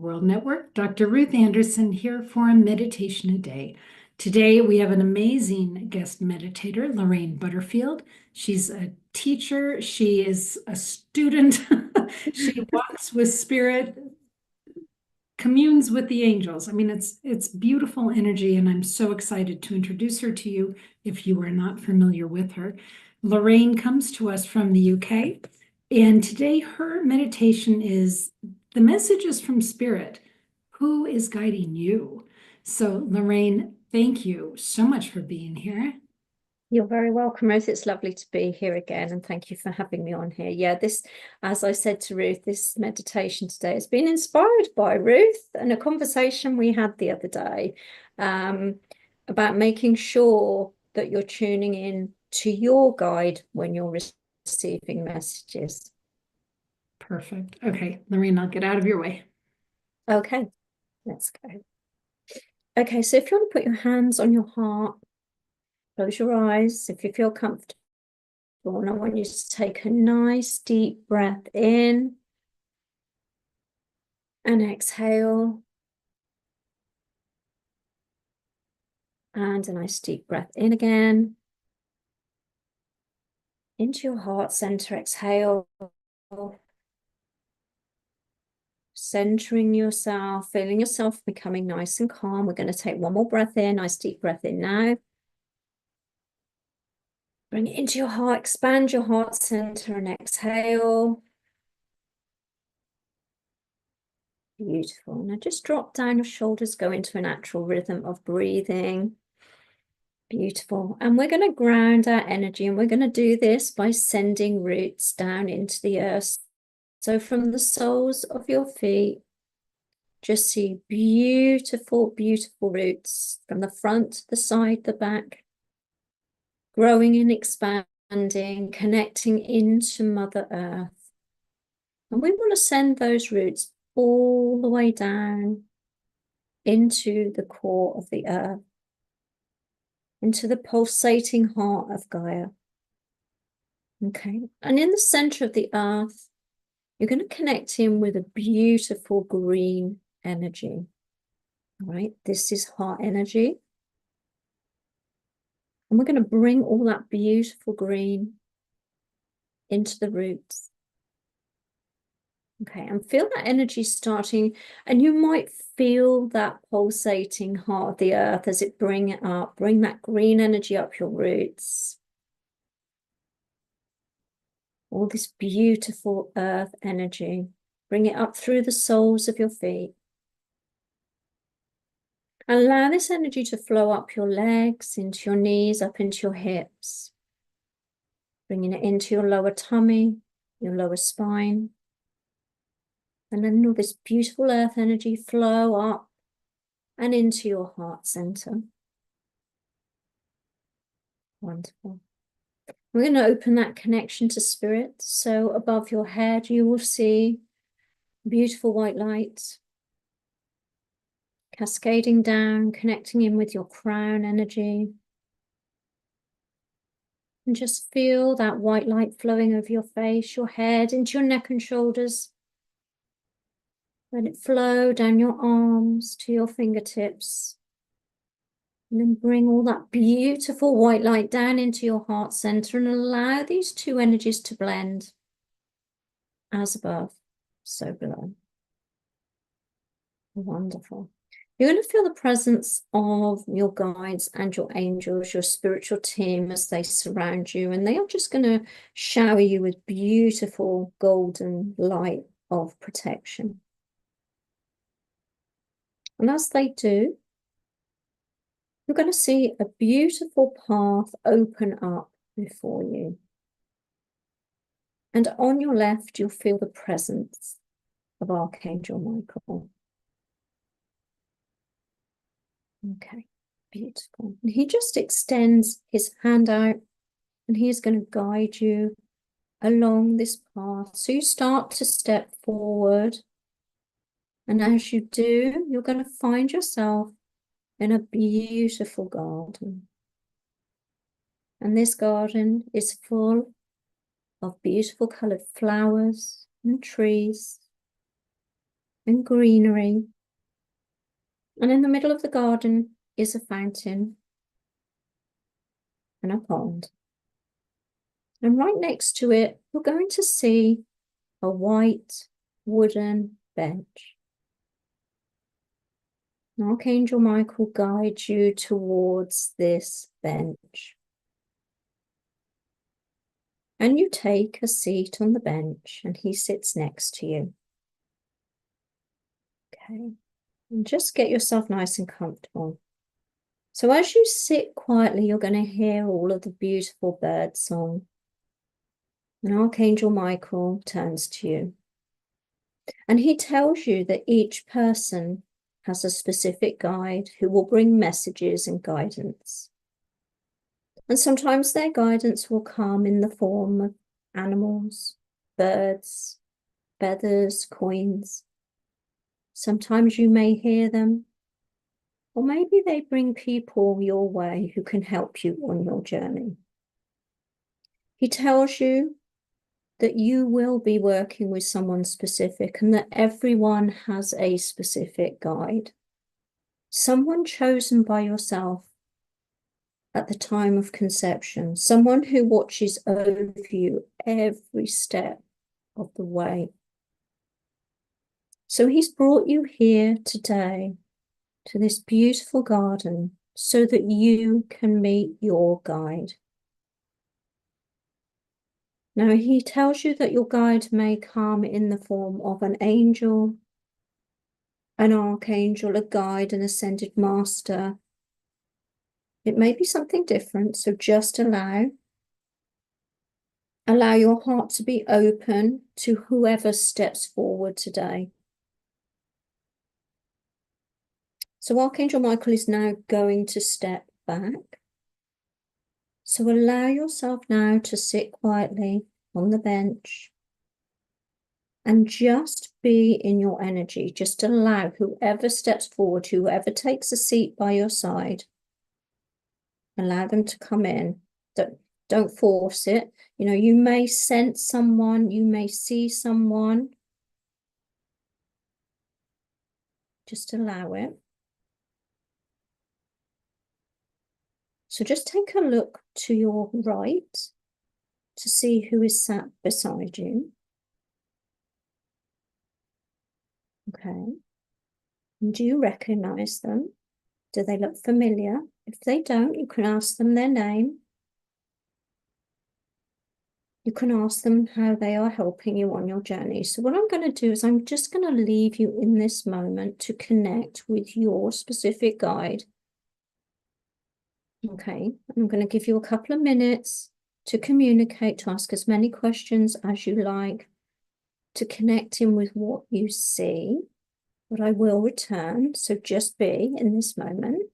World Network. Dr. Ruth Anderson here for a meditation a day. Today we have an amazing guest meditator, Lorraine Butterfield. She's a teacher, she is a student, she walks with spirit, communes with the angels. I mean, it's beautiful energy, and I'm so excited to introduce her to you if you are not familiar with her. Lorraine comes to us from the UK, and today her meditation is the messages from Spirit. Who is guiding you? So, Lorraine, thank you so much for being here. You're very welcome, Ruth. It's lovely to be here again, and thank you for having me on here. Yeah, as I said to Ruth, this meditation today has been inspired by Ruth and a conversation we had the other day about making sure that you're tuning in to your guide when you're receiving messages. Perfect. Okay, Lorraine, I'll get out of your way. Okay, let's go. Okay, so if you want to put your hands on your heart, close your eyes if you feel comfortable. And I want you to take a nice deep breath in and exhale. And a nice deep breath in again. Into your heart center, exhale. Centering yourself, feeling yourself becoming nice and calm. We're going to take one more breath in, nice deep breath in now. Bring it into your heart, expand your heart center and exhale. Beautiful. Now just drop down your shoulders, go into a natural rhythm of breathing. Beautiful. And we're going to ground our energy, and we're going to do this by sending roots down into the earth. So from the soles of your feet, just see beautiful, beautiful roots from the front, the side, the back, growing and expanding, connecting into Mother Earth. And we want to send those roots all the way down into the core of the earth, into the pulsating heart of Gaia. Okay, and in the center of the earth, you're going to connect in with a beautiful green energy. All right, this is heart energy. And we're going to bring all that beautiful green into the roots. Okay, and feel that energy starting, and you might feel that pulsating heart of the earth as it bring it up, bring that green energy up your roots. All this beautiful earth energy, bring it up through the soles of your feet. And allow this energy to flow up your legs, into your knees, up into your hips, bringing it into your lower tummy, your lower spine. And then all this beautiful earth energy flow up and into your heart center. Wonderful. We're going to open that connection to spirit. So above your head, you will see beautiful white light cascading down, connecting in with your crown energy. And just feel that white light flowing over your face, your head, into your neck and shoulders. Let it flow down your arms to your fingertips. And then bring all that beautiful white light down into your heart center and allow these two energies to blend. As above, so below. Wonderful. You're going to feel the presence of your guides and your angels, your spiritual team, as they surround you. And they are just going to shower you with beautiful golden light of protection. And as they do, you're going to see a beautiful path open up before you. And on your left, you'll feel the presence of Archangel Michael. Okay, beautiful. And he just extends his hand out, and he is going to guide you along this path. So you start to step forward. And as you do, you're going to find yourself in a beautiful garden. And this garden is full of beautiful colored flowers and trees. and greenery. And in the middle of the garden is a fountain and a pond. And right next to it, you're going to see a white wooden bench. And Archangel Michael guides you towards this bench. And you take a seat on the bench and he sits next to you. Okay. And just get yourself nice and comfortable. So as you sit quietly, you're going to hear all of the beautiful bird song. And Archangel Michael turns to you. And he tells you that each person has a specific guide who will bring messages and guidance. And sometimes their guidance will come in the form of animals, birds, feathers, coins. Sometimes you may hear them, or maybe they bring people your way who can help you on your journey. He tells you that you will be working with someone specific and that everyone has a specific guide. Someone chosen by yourself at the time of conception, someone who watches over you every step of the way. So he's brought you here today to this beautiful garden so that you can meet your guide. Now, he tells you that your guide may come in the form of an angel, an archangel, a guide, an ascended master. It may be something different, so just allow your heart to be open to whoever steps forward today. So Archangel Michael is now going to step back. So allow yourself now to sit quietly on the bench and just be in your energy. Just allow whoever steps forward, whoever takes a seat by your side, allow them to come in. Don't force it. You know, you may sense someone, you may see someone. Just allow it. So just take a look to your right to see who is sat beside you. Okay. And do you recognize them? Do they look familiar? If they don't, you can ask them their name. You can ask them how they are helping you on your journey. So what I'm going to do is I'm just going to leave you in this moment to connect with your specific guide. Okay, I'm going to give you a couple of minutes to communicate, to ask as many questions as you like, to connect in with what you see. But I will return, so just be in this moment.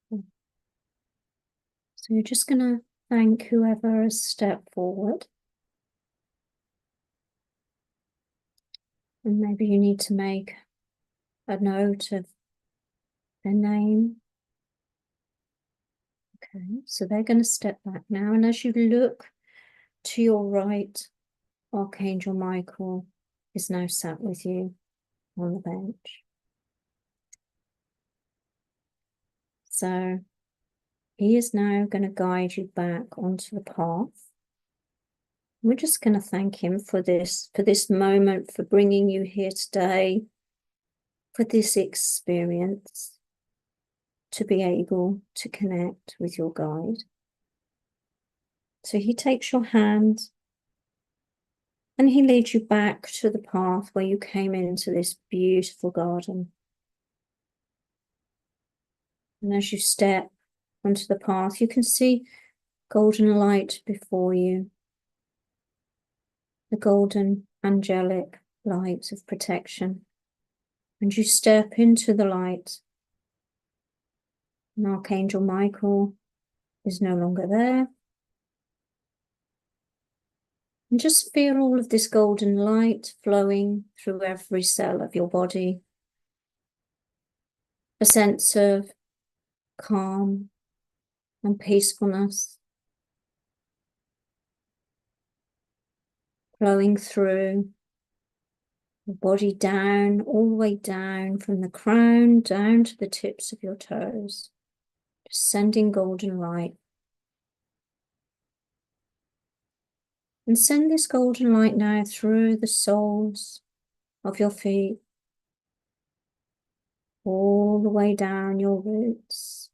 So you're just going to thank whoever has stepped forward. And maybe you need to make a note of their name. Okay, so they're going to step back now. And as you look to your right, Archangel Michael is now sat with you on the bench. So he is now going to guide you back onto the path. We're just going to thank him for this moment, for bringing you here today, for this experience, to be able to connect with your guide. So he takes your hand and he leads you back to the path where you came into this beautiful garden. And as you step onto the path, you can see golden light before you, the golden angelic light of protection. And you step into the light, and Archangel Michael is no longer there. And just feel all of this golden light flowing through every cell of your body. A sense of calm and peacefulness flowing through the body down, all the way down from the crown down to the tips of your toes. Just sending golden light. And send this golden light now through the soles of your feet, all the way down your roots,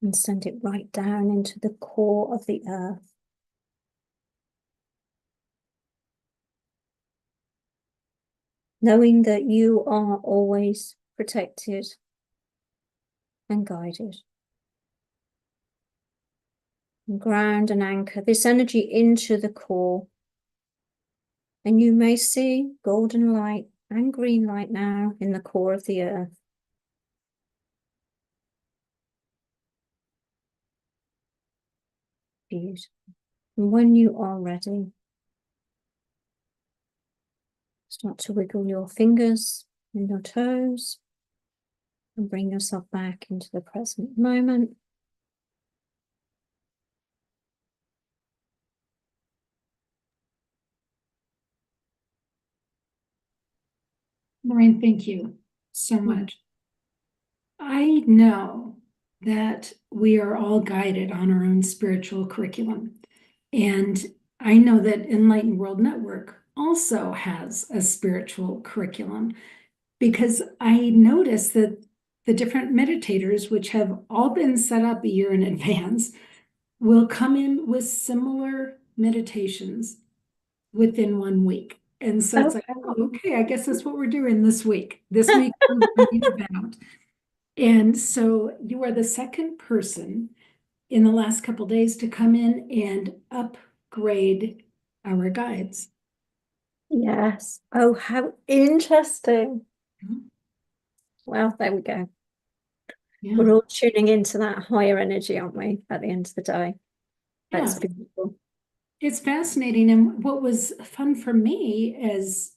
and send it right down into the core of the earth. Knowing that you are always protected and guided. And ground and anchor this energy into the core. And you may see golden light and green light now in the core of the earth. Beautiful. And when you are ready, start to wiggle your fingers and your toes and bring yourself back into the present moment. Lorraine, thank you so much. I know that we are all guided on our own spiritual curriculum. And I know that Enlightened World Network also has a spiritual curriculum, because I noticed that the different meditators, which have all been set up a year in advance, will come in with similar meditations within 1 week. And so it's like, oh, okay, I guess that's what we're doing this week. This week we're reading about. And so you are the second person in the last couple days to come in and upgrade our guides. Yes. Oh, how interesting. Mhm. Well, there we go. Yeah. We're all tuning into that higher energy, aren't we, at the end of the day? That's Yeah. beautiful. It's fascinating. And what was fun for me as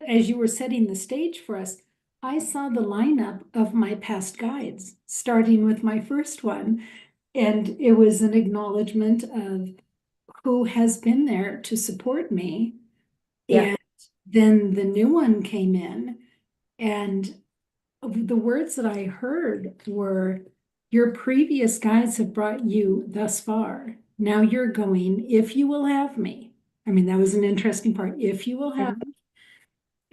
you were setting the stage for us, I saw the lineup of my past guides, starting with my first one. And it was an acknowledgement of who has been there to support me. Yeah. And then the new one came in, and the words that I heard were, your previous guides have brought you thus far. Now you're going, if you will have me. I mean, that was an interesting part. If you will have me,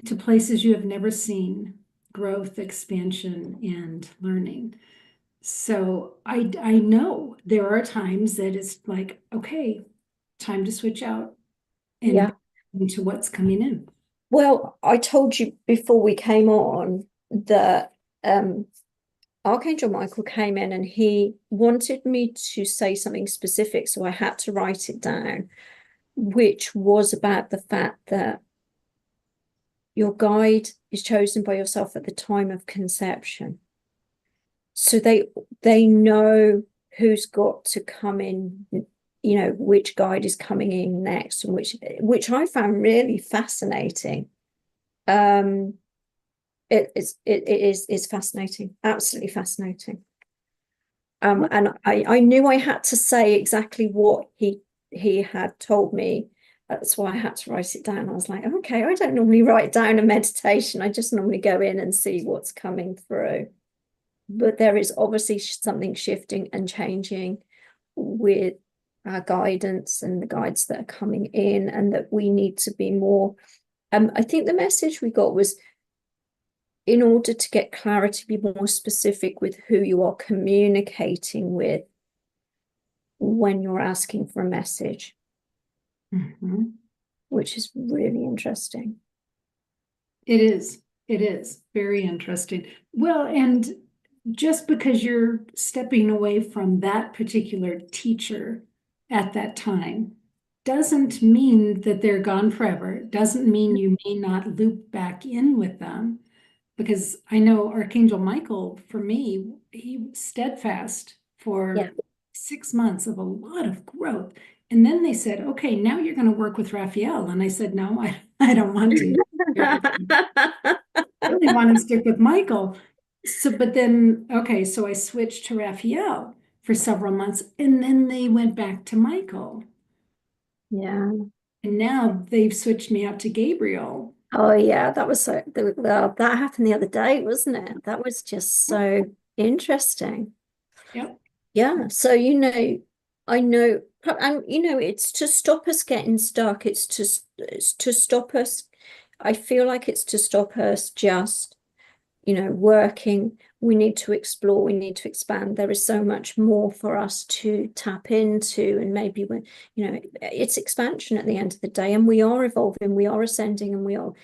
to places you have never seen, growth, expansion, and learning. So I know there are times that it's like, okay, time to switch out and Yeah. into what's coming in. Well, I told you before we came on that Archangel Michael came in and he wanted me to say something specific, so I had to write it down, which was about the fact that your guide is chosen by yourself at the time of conception. So they know who's got to come in, you know, which guide is coming in next, and which I found really fascinating. It's fascinating, absolutely fascinating. And I knew I had to say exactly what he had told me. That's why I had to write it down. I was like, okay, I don't normally write down a meditation. I just normally go in and see what's coming through. But there is obviously something shifting and changing with our guidance and the guides that are coming in, and that we need to be more. I think the message we got was, in order to get clarity, be more specific with who you are communicating with when you're asking for a message, which is really interesting. It is. It is very interesting. Well, and just because you're stepping away from that particular teacher at that time doesn't mean that they're gone forever. Doesn't mean you may not loop back in with them. Because I know Archangel Michael, for me, he was steadfast for 6 months of a lot of growth. And then they said, okay, now you're going to work with Raphael. And I said, no, I don't want to. I really want to stick with Michael. So, but then, okay, so I switched to Raphael for several months, and then they went back to Michael. Yeah. And now they've switched me out to Gabriel. Oh yeah, that was so well, that happened the other day, wasn't it? That was just so interesting. Yep. Yeah. So, I know, and it's to stop us getting stuck. It's to stop us. I feel like it's to stop us just, working. We need to explore, we need to expand. There is so much more for us to tap into. And maybe when, it's expansion at the end of the day, and we are evolving, we are ascending, and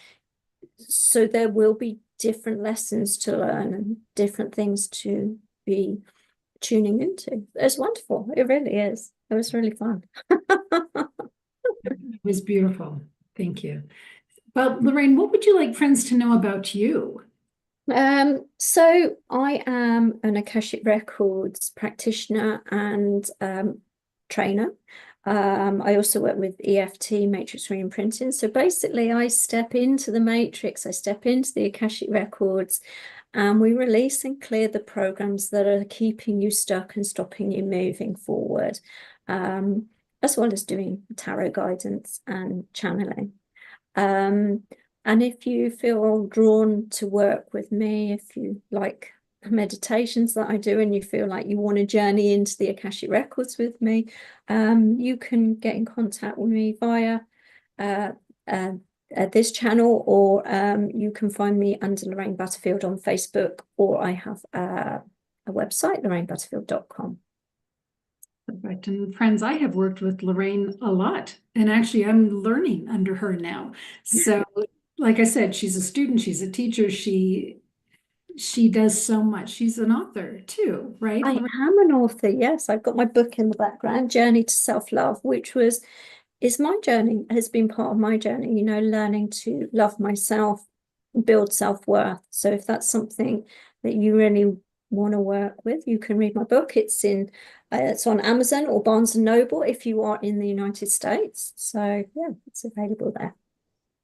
so there will be different lessons to learn and different things to be tuning into. It's wonderful. It really is. It was really fun. It was beautiful. Thank you. Well, Lorraine, what would you like friends to know about you? So I am an Akashic Records practitioner and trainer. I also work with EFT, matrix reimprinting. So basically, I step into the matrix, I step into the Akashic Records, and we release and clear the programs that are keeping you stuck and stopping you moving forward, as well as doing tarot guidance and channeling. And if you feel drawn to work with me, if you like the meditations that I do, and you feel like you want to journey into the Akashic Records with me, you can get in contact with me via this channel, or you can find me under Lorraine Butterfield on Facebook, or I have a website, lorrainebutterfield.com. Perfect. And friends, I have worked with Lorraine a lot, and actually I'm learning under her now. So like I said, she's a student, she's a teacher, she does so much. She's an author too, right? I am an author, yes. I've got my book in the background, Journey to Self-Love, which is my journey, has been part of my journey, learning to love myself, build self-worth. So if that's something that you really want to work with, you can read my book. It's on Amazon or Barnes and Noble if you are in the United States. So yeah, it's available there.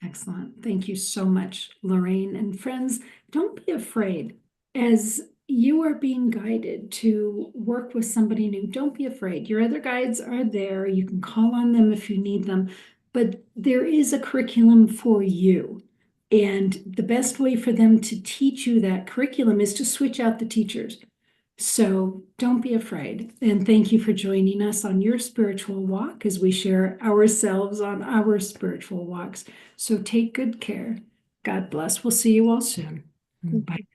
Excellent. Thank you so much, Lorraine. And friends, don't be afraid as you are being guided to work with somebody new. Don't be afraid. Your other guides are there. You can call on them if you need them, but there is a curriculum for you. And the best way for them to teach you that curriculum is to switch out the teachers. So don't be afraid. And thank you for joining us on your spiritual walk as we share ourselves on our spiritual walks. So take good care. God bless. We'll see you all soon. Bye.